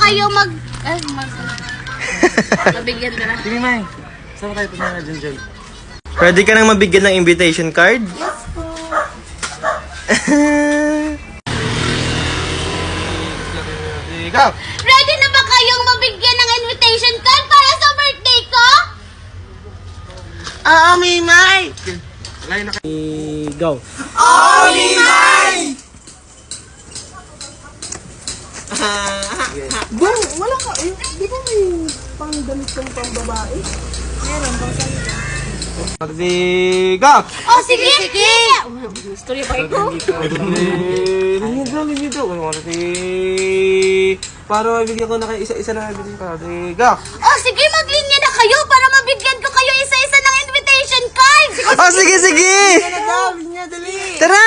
kayo mabigyan ka na? Sige, May. Saan tayo punta na dyan? Ready ka nang mabigyan ng invitation card? Yes po. Go! Ready na ba kayong mabigyan ng invitation card para sa birthday ko? Oo, May! Lain na kayo. Go! Oh, May! Bang, wala ka. Eh, di ba may pang-damit kang pang-babae? Go! Oh, sige! Sige! Story ba ito? Linya daw. Para mabigyan ko na kayo isa-isa na mabigyan ko. Go! Oh, sige! Maglinya na kayo para mabigyan ko kayo isa-isa ng invitation card! Oh, sige, sige! Linya, dali. Tara!